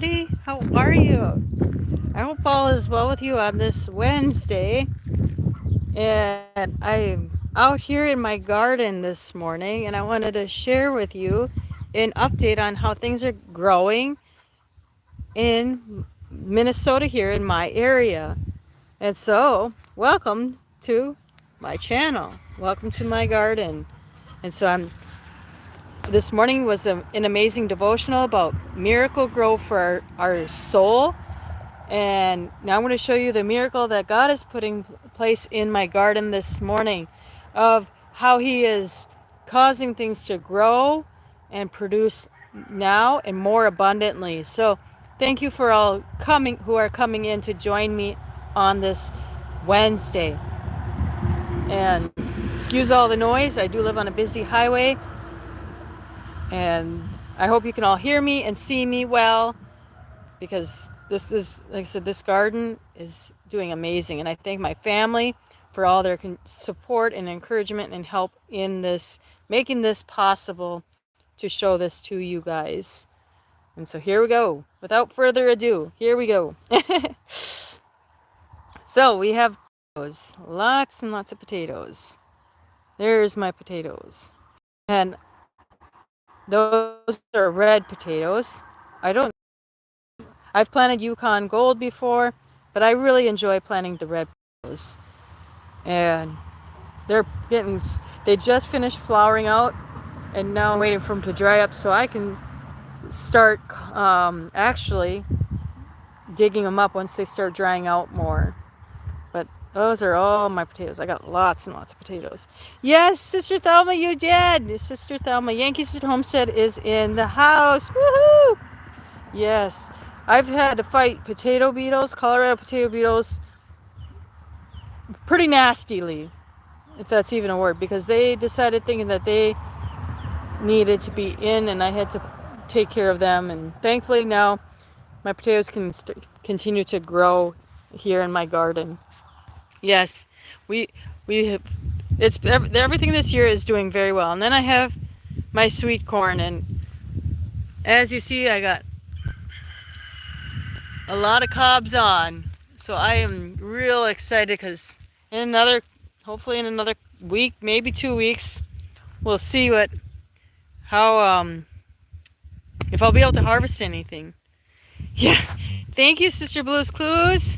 everybody. How are you? I hope all is well with you on this Wednesday. And I'm out here in my garden this morning, and I wanted to share with you an update on how things are growing in Minnesota here in my area. And so, welcome to my channel. Welcome to my garden. And so this morning was an amazing devotional about miracle grow for our soul. And now I'm going to show you the miracle that God is putting place in my garden this morning of how he is causing things to grow and produce now and more abundantly. So thank you for all who are coming in to join me on this Wednesday. And excuse all the noise. I do live on a busy highway, and I hope you can all hear me and see me well, because this is, like I said, this garden is doing amazing. And I thank my family for all their support and encouragement and help in this, making this possible to show this to you guys. And so here we go. Without further ado, here we go. So we have potatoes, lots and lots of potatoes. There's my potatoes. And those are red potatoes. I've planted Yukon Gold before, but I really enjoy planting the red potatoes. And they just finished flowering out, and now I'm waiting for them to dry up so I can start actually digging them up once they start drying out more. But those are all my potatoes. I got lots and lots of potatoes. Yes, Sister Thelma, you did. Sister Thelma, Yankees at Homestead is in the house. Woohoo! Yes, I've had to fight potato beetles, Colorado potato beetles, pretty nastily, if that's even a word, because they decided thinking that they needed to be in, and I had to take care of them. And thankfully now my potatoes can continue to grow here in my garden. Yes, we have, everything this year is doing very well. And then I have my sweet corn, and as you see, I got a lot of cobs on. So I am real excited, because hopefully in another week, maybe 2 weeks, we'll see if I'll be able to harvest anything. Yeah, thank you, Sister Blue's Clues.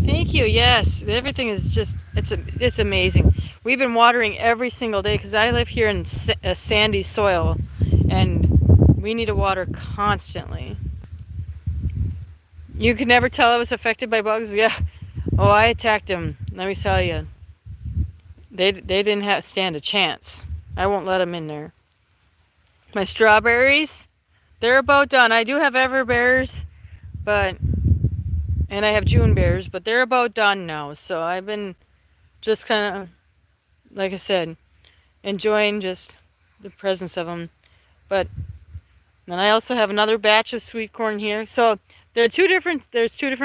Thank you. Yes, everything is just, it's amazing. We've been watering every single day because I live here in a sandy soil, and we need to water constantly. You could never tell I was affected by bugs. Yeah. Oh, I attacked them. Let me tell you. They didn't stand a chance. I won't let them in there. My strawberries, they're about done. I do have everbears, and I have June bears, but they're about done now. So I've been just kind of, like I said, enjoying just the presence of them. But then I also have another batch of sweet corn here. So there's two different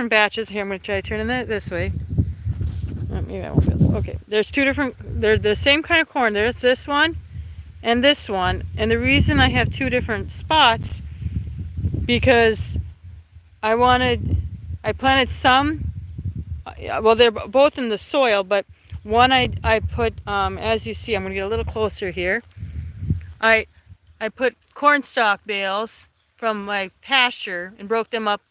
batches here. I'm going to try turning it this way. Maybe I won't feel it. Okay, there's two different, they're the same kind of corn. There's this one and this one. And the reason I have two different spots, because I planted some, well, they're both in the soil, but one I put, as you see, I'm going to get a little closer here. I put cornstalk bales from my pasture and broke them up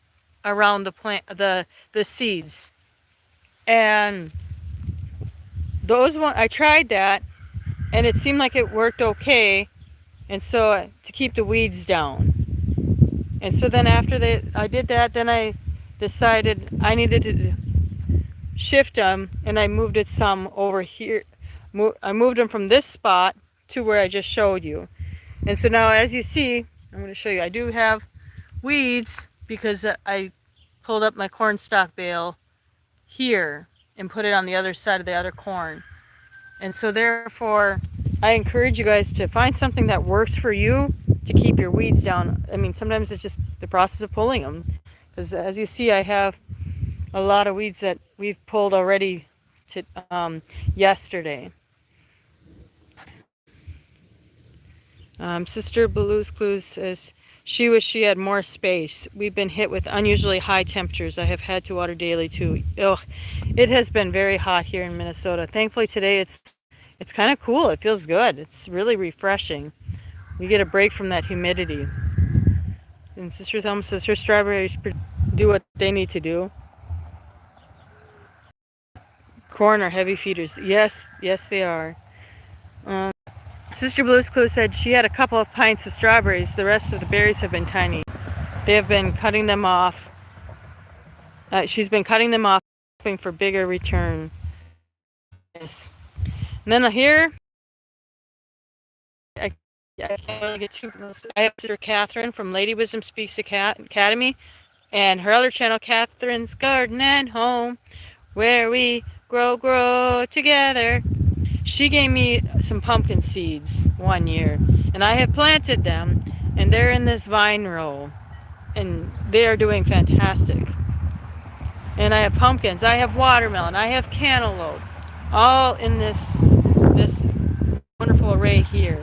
around the seeds. And those I tried that, and it seemed like it worked okay, and so to keep the weeds down. And so then after I did that, then I decided I needed to shift them, and I moved it some over here. I moved them from this spot to where I just showed you. And so now, as you see, I'm going to show you, I do have weeds because I pulled up my cornstalk bale here and put it on the other side of the other corn. And so therefore, I encourage you guys to find something that works for you to keep your weeds down. I mean, sometimes it's just the process of pulling them. Because as you see, I have a lot of weeds that we've pulled already yesterday. Sister Blue's Clues says She wished she had more space. We've been hit with unusually high temperatures. I have had to water daily too. Ugh, it has been very hot here in Minnesota. Thankfully today it's kind of cool. It feels good. It's really refreshing. We get a break from that humidity. And Sister Thelma says her strawberries do what they need to do. Corn are heavy feeders. Yes, yes they are. Sister Blue's Clue said she had a couple of pints of strawberries. The rest of the berries have been tiny. They have been cutting them off. She's been cutting them off, hoping for bigger return. Yes. And then here, I can't really get too close. I have Sister Catherine from Lady Wisdom Speaks Academy, and her other channel, Catherine's Garden and Home, where we grow together. She gave me some pumpkin seeds one year, and I have planted them, and they're in this vine row, and they are doing fantastic. And I have pumpkins, I have watermelon, I have cantaloupe, all in this wonderful array here.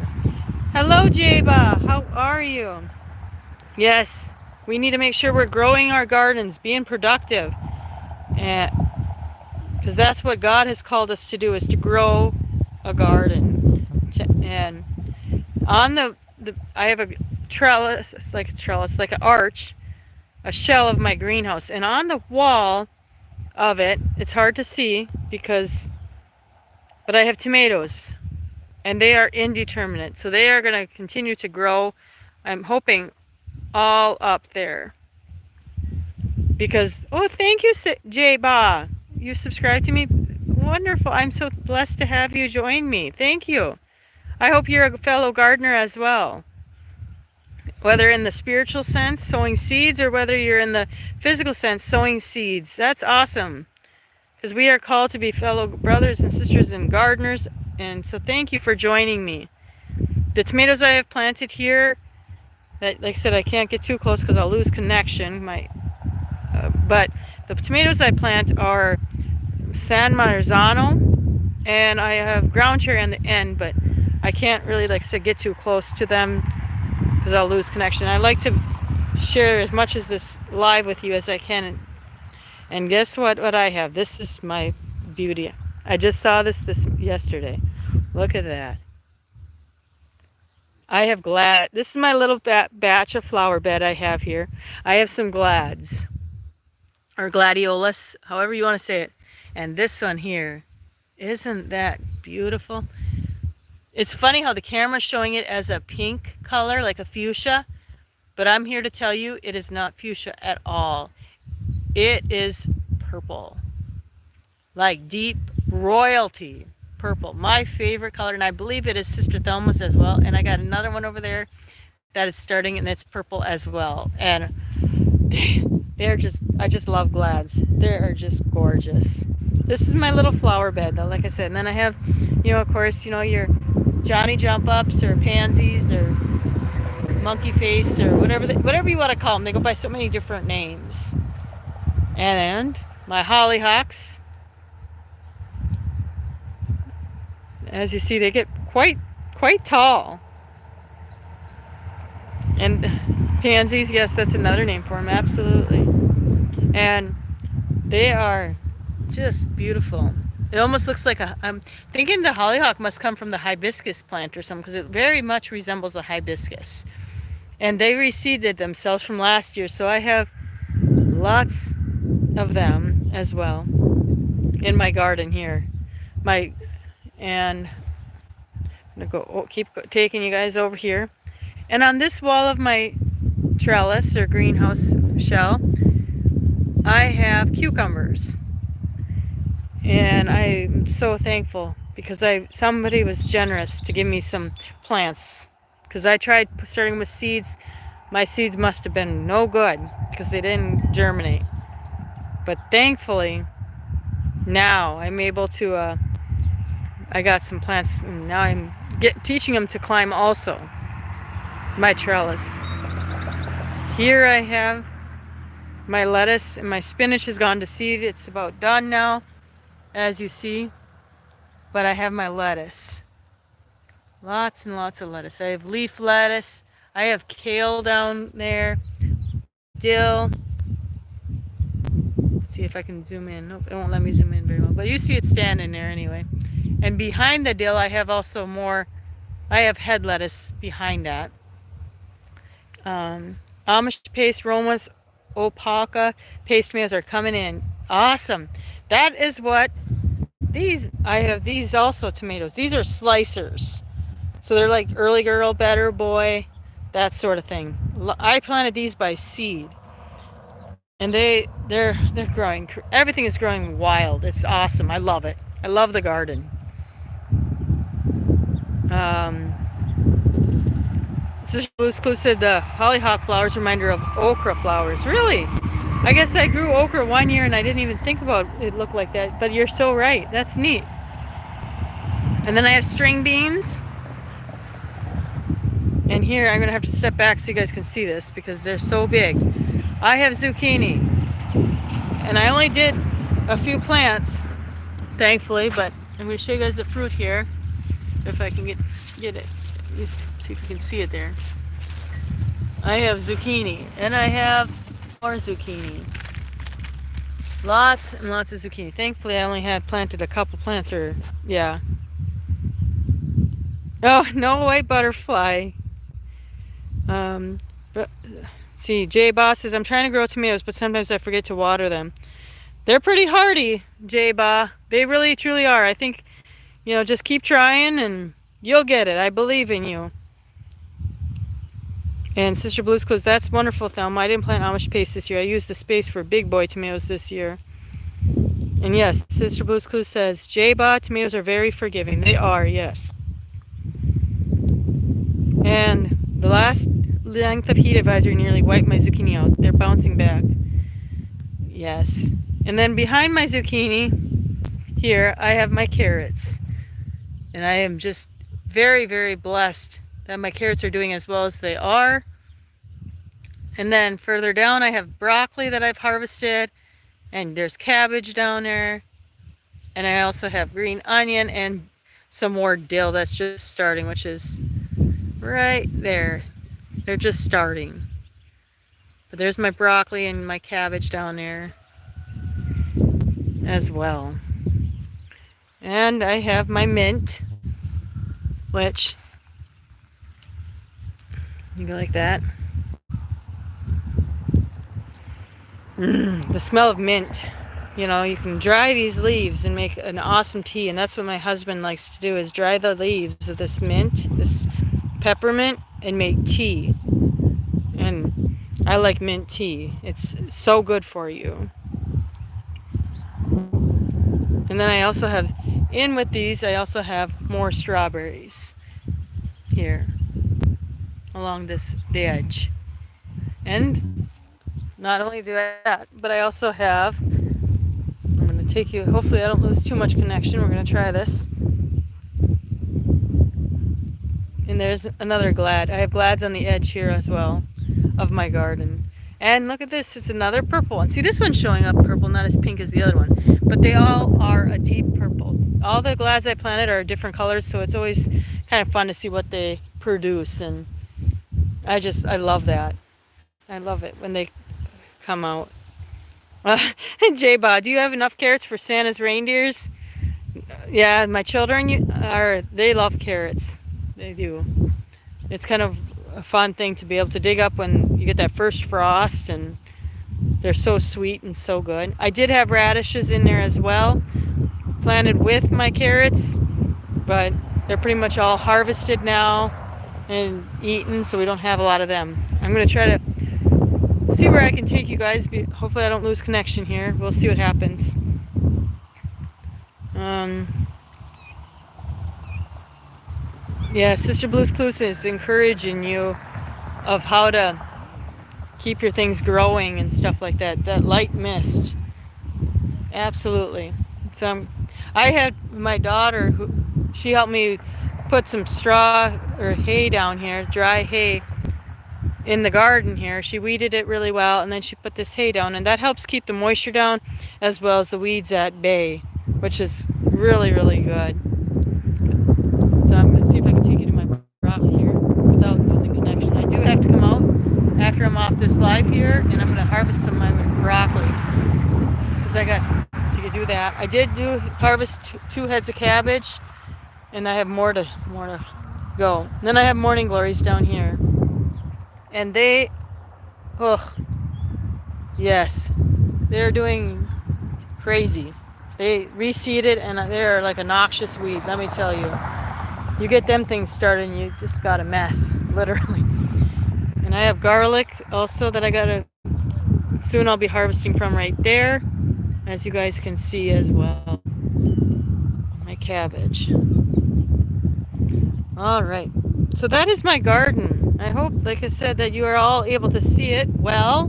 Hello, Jaba, how are you? Yes, we need to make sure we're growing our gardens, being productive, and because that's what God has called us to do, is to grow a garden. And on the I have a trellis, it's like an arch, a shell of my greenhouse, and on the wall of it, it's hard to see but I have tomatoes, and they are indeterminate, so they are going to continue to grow. I'm hoping all up there, because thank you, Jay Ba, you subscribed to me. Wonderful. I'm so blessed to have you join me. Thank you. I hope you're a fellow gardener as well. Whether in the spiritual sense, sowing seeds, or whether you're in the physical sense, sowing seeds. That's awesome. Because we are called to be fellow brothers and sisters and gardeners. And so thank you for joining me. The tomatoes I have planted here, that, like I said, I can't get too close because I'll lose connection. But the tomatoes I plant are San Marzano, and I have ground cherry on the end, but I can't really, like I said, get too close to them because I'll lose connection. I like to share as much of this live with you as I can. And guess what I have? This is my beauty. I just saw this yesterday. Look at that. I have this is my little batch of flower bed I have here. I have some glads, or gladiolus, however you want to say it. And this one here, isn't that beautiful? It's funny how the camera's showing it as a pink color, like a fuchsia, but I'm here to tell you it is not fuchsia at all. It is purple, like deep royalty purple. My favorite color, and I believe it is Sister Thelma's as well. And I got another one over there that is starting, and it's purple as well. And they're just, I just love glads. They are just gorgeous. This is my little flower bed, though, like I said. And then I have, of course, your Johnny jump ups, or pansies, or monkey face, or whatever you want to call them. They go by so many different names. And my hollyhocks, as you see, they get quite tall. And pansies, yes, that's another name for them, absolutely. And they are just beautiful. It almost looks like I'm thinking the hollyhock must come from the hibiscus plant or something, because it very much resembles a hibiscus. And they reseeded themselves from last year, so I have lots of them as well in my garden here. And I'm gonna keep taking you guys over here. And on this wall of my trellis or greenhouse shell, I have cucumbers. And I'm so thankful because somebody was generous to give me some plants. Because I tried starting with seeds. My seeds must have been no good because they didn't germinate. But thankfully, now I'm able to, I got some plants, and now I'm teaching them to climb also my trellis. Here I have my lettuce, and my spinach has gone to seed. It's about done now, as you see. But I have my lettuce. Lots and lots of lettuce. I have leaf lettuce. I have kale down there, dill. Let's see if I can zoom in. Nope, it won't let me zoom in very well. But you see it standing there anyway. And behind the dill, I have also more. I have head lettuce behind that. Amish paste, Roma's Opaka paste tomatoes are coming in. Awesome. That is what I have these also tomatoes. These are slicers. So they're like early girl, better boy, that sort of thing. I planted these by seed. And they're growing. Everything is growing wild. It's awesome. I love it. I love the garden. Sister Blue's Clue said the hollyhock flowers remind her of okra flowers. Really? I guess I grew okra one year and I didn't even think about it looked like that. But you're so right. That's neat. And then I have string beans. And here I'm going to have to step back so you guys can see this because they're so big. I have zucchini. And I only did a few plants, thankfully, but I'm going to show you guys the fruit here. If I can get it. See if you can see it there. I have zucchini. And I have more zucchini. Lots and lots of zucchini. Thankfully, I only had planted a couple plants yeah. Oh, no white butterfly. But see, Jay Boss says, I'm trying to grow tomatoes, but sometimes I forget to water them. They're pretty hardy, Jay Ba. They really, truly are. I think, just keep trying and you'll get it. I believe in you. And Sister Blue's Clues, that's wonderful, Thelma. I didn't plant Amish paste this year. I used the space for big boy tomatoes this year. And yes, Sister Blue's Clues says, J-Ba, tomatoes are very forgiving. They are, yes. And the last length of heat advisory nearly wiped my zucchini out. They're bouncing back. Yes. And then behind my zucchini, here, I have my carrots. And I am just very, very blessed that my carrots are doing as well as they are. And then further down, I have broccoli that I've harvested. And there's cabbage down there. And I also have green onion and some more dill that's just starting, which is right there. They're just starting. But there's my broccoli and my cabbage down there as well. And I have my mint, which you go like that. The smell of mint. You can dry these leaves and make an awesome tea, and that's what my husband likes to do, is dry the leaves of this mint, this peppermint, and make tea. And I like mint tea. It's so good for you. And then I also have, in with these, I also have more strawberries here along the edge. And not only do I that, but I also have, I'm going to take you, hopefully I don't lose too much connection. We're going to try this. And there's another glad. I have glads on the edge here as well of my garden. And look at this, it's another purple one. See, this one's showing up purple, not as pink as the other one. But they all are a deep purple. All the glads I planted are different colors, so it's always kind of fun to see what they produce. And I love that. I love it when they come out. J-Ba, do you have enough carrots for Santa's reindeers? Yeah, my children they love carrots. They do. It's kind of a fun thing to be able to dig up when you get that first frost, and they're so sweet and so good. I did have radishes in there as well, planted with my carrots, but they're pretty much all harvested now and eaten, so we don't have a lot of them. I'm going to try to see where I can take you guys. Hopefully I don't lose connection here. We'll see what happens. Yeah, Sister Blue's Clues is encouraging you of how to keep your things growing and stuff like that. That light mist. Absolutely. So I had my daughter, she helped me put some straw or hay down here, dry hay, in the garden here. She weeded it really well, and then she put this hay down, and that helps keep the moisture down as well as the weeds at bay, which is really, really good. So I'm going to see if I can take you to my broccoli here without losing connection. I do have after I'm off this live here, and I'm going to harvest some of my broccoli because I got to do that. I did harvest 2 heads of cabbage, and I have more to go. And then I have morning glories down here, and yes, they're doing crazy. They reseeded, and they're like a noxious weed. Let me tell you, you get them things started, and you just got a mess, literally. And I have garlic also that I gotta soon. I'll be harvesting from right there, as you guys can see as well. My cabbage. All right, so that is my garden. I hope, like I said, that you are all able to see it well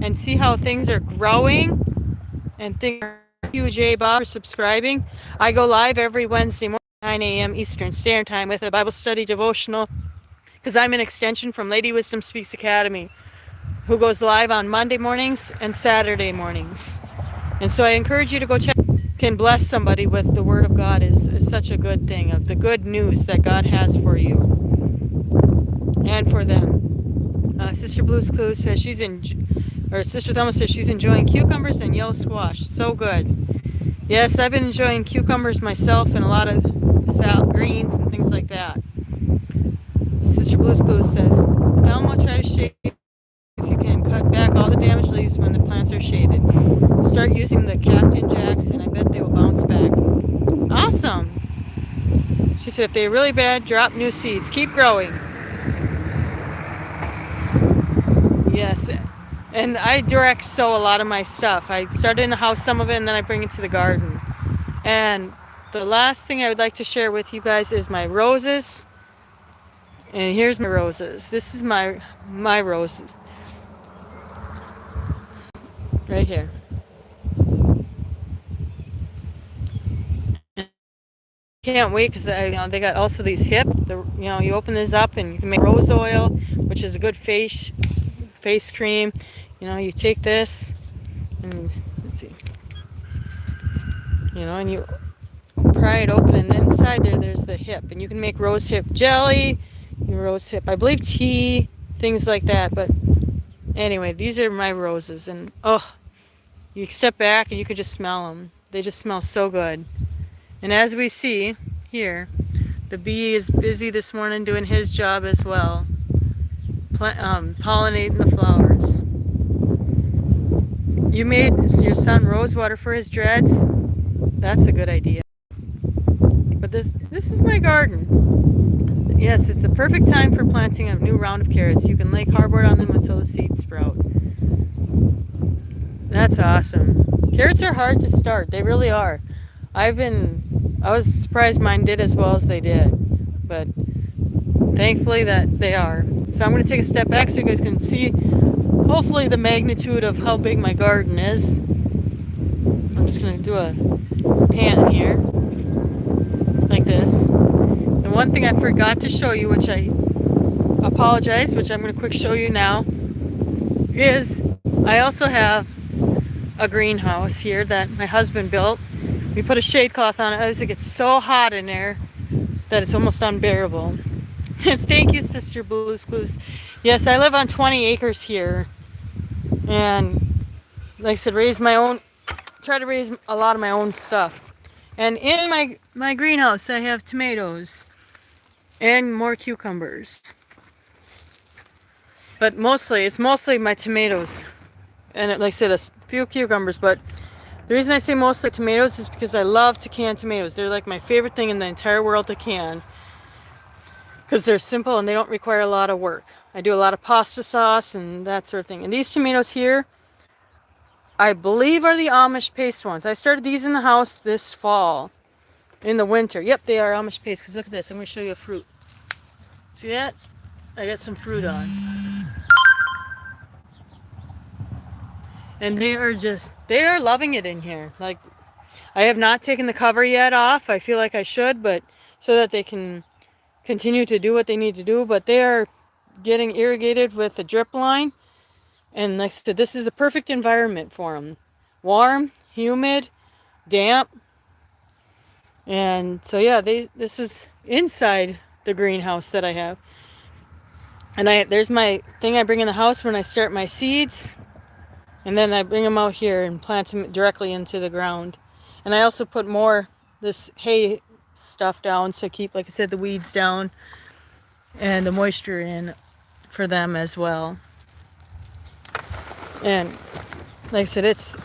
and see how things are growing. And thank you, J. Bob, for subscribing. I go live every Wednesday morning, 9 a.m. Eastern Standard Time, with a Bible study devotional, because I'm an extension from Lady Wisdom Speaks Academy, who goes live on Monday mornings and Saturday mornings. And so I encourage you to go check. Can bless somebody with the Word of God is such a good thing, of the good news that God has for you and for them. Sister Blue's Clues says Sister Thelma says she's enjoying cucumbers and yellow squash. So good. Yes, I've been enjoying cucumbers myself, and a lot of greens and things like that. Sister Blue's Clues says, Thelma, try to shade if you can. Cut back all the damaged leaves when the plants are shaded. Start using the Captain Jacks, and I bet they will bounce back. Awesome. She said if they're really bad, drop new seeds. Keep growing. Yes. And I direct sow a lot of my stuff. I start in the house, some of it, and then I bring it to the garden. And the last thing I would like to share with you guys is my roses. And here's my roses. This is my roses. Right here. Can't wait because they got also these hip. You open this up and you can make rose oil, which is a good face cream. You take this and let's see. And you pry it open, and inside there's the hip, and you can make rose hip jelly, rose hip, I believe, tea, things like that. But anyway, these are my roses, and you step back and you can just smell them. They just smell so good. And as we see here, the bee is busy this morning doing his job as well, pollinating the flowers. You made your son rose water for his dreads. That's a good idea. But this is my garden. Yes, it's the perfect time for planting a new round of carrots. You can lay cardboard on them until the seeds sprout. That's awesome. Carrots are hard to start. They really are. I was surprised mine did as well as they did, but thankfully that they are. So I'm going to take a step back so you guys can see, hopefully, the magnitude of how big my garden is. I'm just going to do a pan here, like this. And one thing I forgot to show you, which I apologize, which I'm going to quick show you now, is I also have a greenhouse here that my husband built. We put a shade cloth on it as it gets so hot in there that it's almost unbearable. Thank you, Sister Blue's Clues. Yes, I live on 20 acres here, and like I said, try to raise a lot of my own stuff. And in my greenhouse, I have tomatoes and more cucumbers. But it's mostly my tomatoes, and like I said, a few cucumbers. But the reason I say mostly tomatoes is because I love to can tomatoes. They're like my favorite thing in the entire world to can, because they're simple and they don't require a lot of work. I do a lot of pasta sauce and that sort of thing. And these tomatoes here, I believe, are the Amish paste ones. I started these in the house this fall, in the winter. Yep, they are Amish paste, because look at this. I'm going to show you a fruit. See that? I got some fruit on. And they are loving it in here. Like, I have not taken the cover yet off. I feel like I should, but so that they can continue to do what they need to do. But they are getting irrigated with a drip line. And like I said, this is the perfect environment for them. Warm, humid, damp. And so yeah, this was inside the greenhouse that I have. And there's my thing I bring in the house when I start my seeds. And then I bring them out here and plant them directly into the ground. And I also put more this hay stuff down to keep, like I said, the weeds down and the moisture in for them as well. And like I said, it's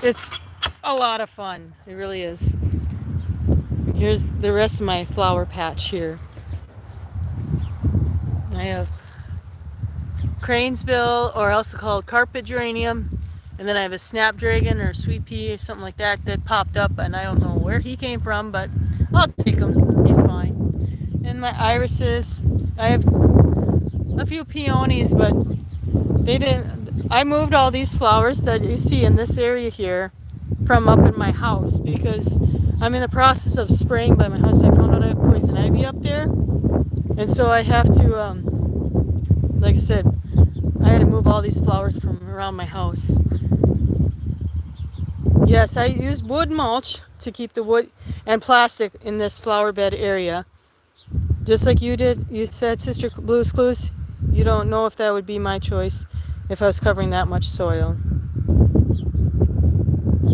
a lot of fun. It really is. Here's the rest of my flower patch here. I have cranesbill, or also called carpet geranium, and then I have a snapdragon or sweet pea or something like that that popped up, and I don't know where he came from, but I'll take him. He's fine. And my irises, I have a few peonies, but they didn't. I moved all these flowers that you see in this area here from up in my house because I'm in the process of spraying by my house. I found out I have poison ivy up there, and so I have to, like I said, I had to move all these flowers from around my house. Yes, I used wood mulch to keep the wood and plastic in this flower bed area. Just like you did, you said, Sister Blue's Clues, you don't know if that would be my choice if I was covering that much soil.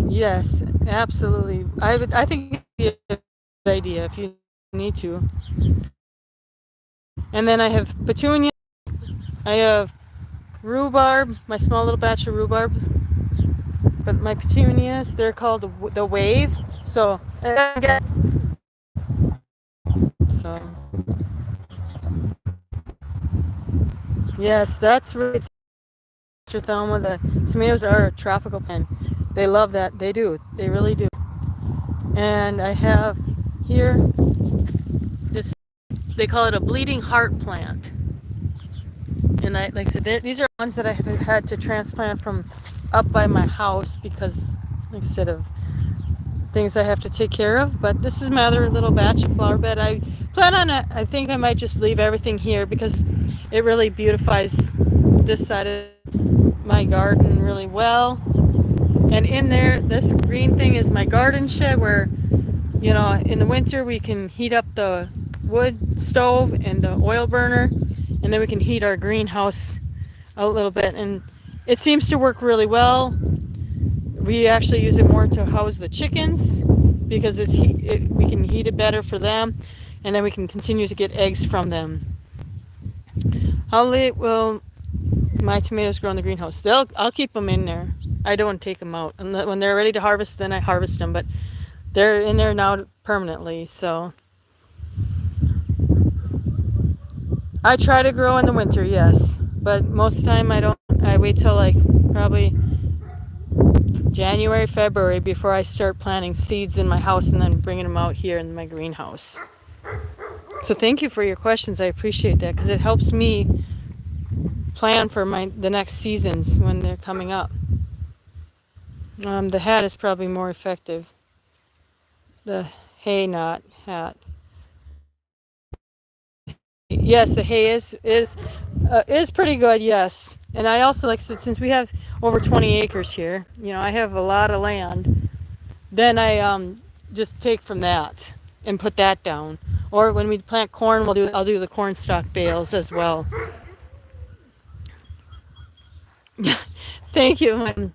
Yes, absolutely. I think it'd be a good idea if you need to. And then I have petunia. I have rhubarb, my small little batch of rhubarb. But my petunias, they're called the Wave. So yes, that's right. Sister Thelma, the tomatoes are a tropical plant. They love that. They do. They really do. And I have here this, they call it a bleeding heart plant. And like I said, these are ones that I have had to transplant from up by my house because, like I said, of things I have to take care of. But this is my other little batch of flower bed. I plan on it. I think I might just leave everything here because it really beautifies this side of my garden really well. And in there, this green thing is my garden shed where, you know, in the winter we can heat up the wood stove and the oil burner, and then we can heat our greenhouse a little bit. And it seems to work really well. We actually use it more to house the chickens because we can heat it better for them, and then we can continue to get eggs from them. How late will my tomatoes grow in the greenhouse? I'll keep them in there. I don't take them out. And when they're ready to harvest, then I harvest them. But they're in there now permanently. So I try to grow in the winter, yes. But most of the time I don't. I wait till like probably January, February before I start planting seeds in my house and then bringing them out here in my greenhouse. So thank you for your questions. I appreciate that because it helps me plan for the next seasons when they're coming up. The hat is probably more effective. The hay knot hat. Yes, the hay is pretty good. Yes, and I also, like I said, since we have over 20 acres here, you know, I have a lot of land. Then I just take from that and put that down. Or when we plant corn, I'll do the corn stalk bales as well. Thank you,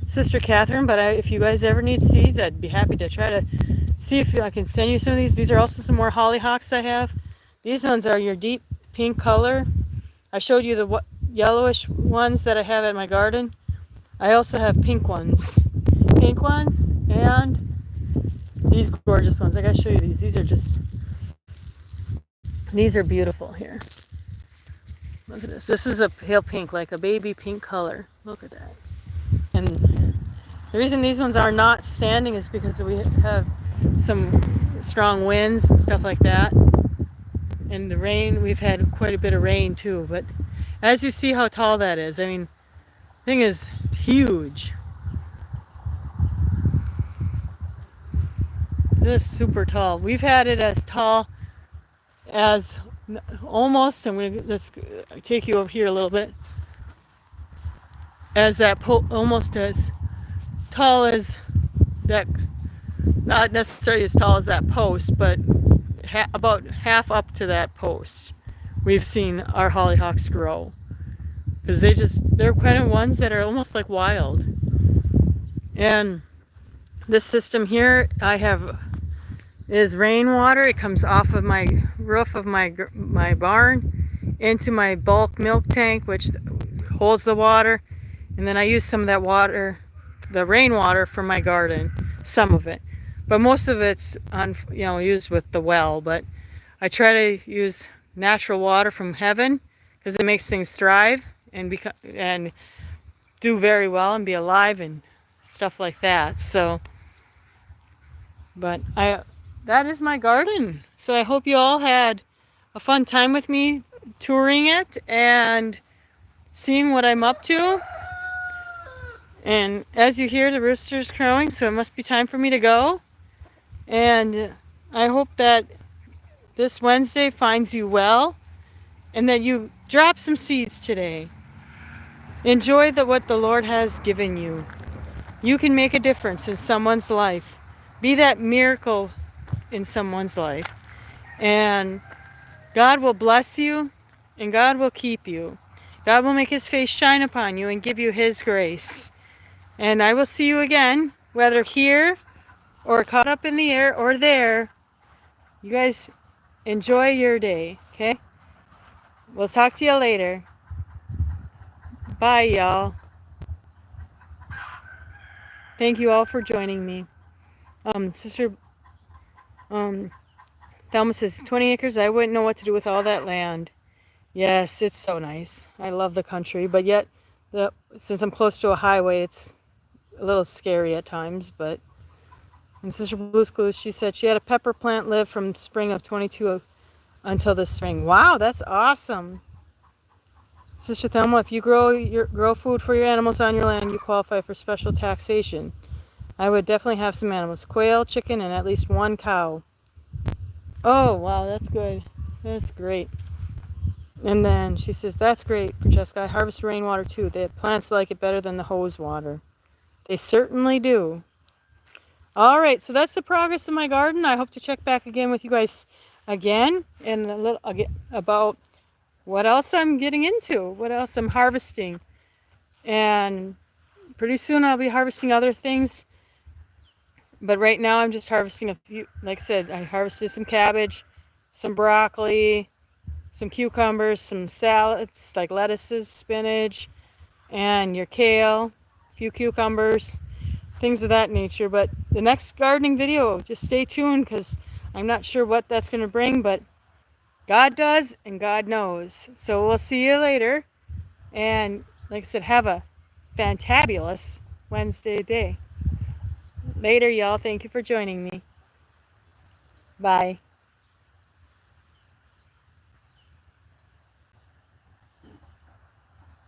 Sister Catherine. But if you guys ever need seeds, I'd be happy to try to see if I can send you some of these. These are also some more hollyhocks I have. These ones are your deep pink color. I showed you the yellowish ones that I have at my garden. I also have pink ones. Pink ones and these gorgeous ones. I gotta show you these. These are beautiful here. Look at this. This is a pale pink, like a baby pink color. Look at that. And the reason these ones are not standing is because we have some strong winds and stuff like that. And the rain, we've had quite a bit of rain too. But as you see how tall that is, I mean, the thing is huge. It is super tall. We've had it as tall as almost, let's take you over here a little bit, as that almost as tall as that, not necessarily as tall as that post, but about half up to that post we've seen our hollyhocks grow. because they're kind of ones that are almost like wild. And this system here I have is rainwater. It comes off of my roof of my barn into my bulk milk tank, which holds the water, and then I use some of that water, the rainwater, for my garden, some of it, but most of it's used with the well. But I try to use natural water from heaven because it makes things thrive and do very well and be alive and stuff like that. So, but that is my garden. So I hope you all had a fun time with me touring it and seeing what I'm up to. And as you hear, the rooster's crowing, so it must be time for me to go. And I hope that this Wednesday finds you well and that you drop some seeds today. Enjoy what the Lord has given you. You can make a difference in someone's life. Be that miracle in someone's life. And God will bless you and God will keep you. God will make his face shine upon you and give you his grace. And I will see you again, whether here or caught up in the air or there. You guys enjoy your day, okay? We'll talk to you later. Bye, y'all. Thank you all for joining me. Sister Thelma says, 20 acres, I wouldn't know what to do with all that land. Yes, it's so nice. I love the country, but yet, since I'm close to a highway, it's a little scary at times. But, and Sister Blue's Clues, she said she had a pepper plant live from spring of 22 until this spring. Wow, that's awesome. Sister Thelma, if you grow food for your animals on your land, you qualify for special taxation. I would definitely have some animals, quail, chicken, and at least one cow. Oh, wow, that's good. That's great. And then she says, that's great, Francesca. I harvest rainwater too. The plants like it better than the hose water. They certainly do. All right, so that's the progress of my garden. I hope to check back again with you guys again and a little about what else I'm getting into, what else I'm harvesting. And pretty soon I'll be harvesting other things. But right now I'm just harvesting a few. Like I said, I harvested some cabbage, some broccoli, some cucumbers, some salads like lettuces, spinach, and your kale, a few cucumbers, things of that nature. But the next gardening video, just stay tuned because I'm not sure what that's going to bring, but God does and God knows. So we'll see you later. And like I said, have a fantabulous Wednesday day. Later, y'all. Thank you for joining me. Bye.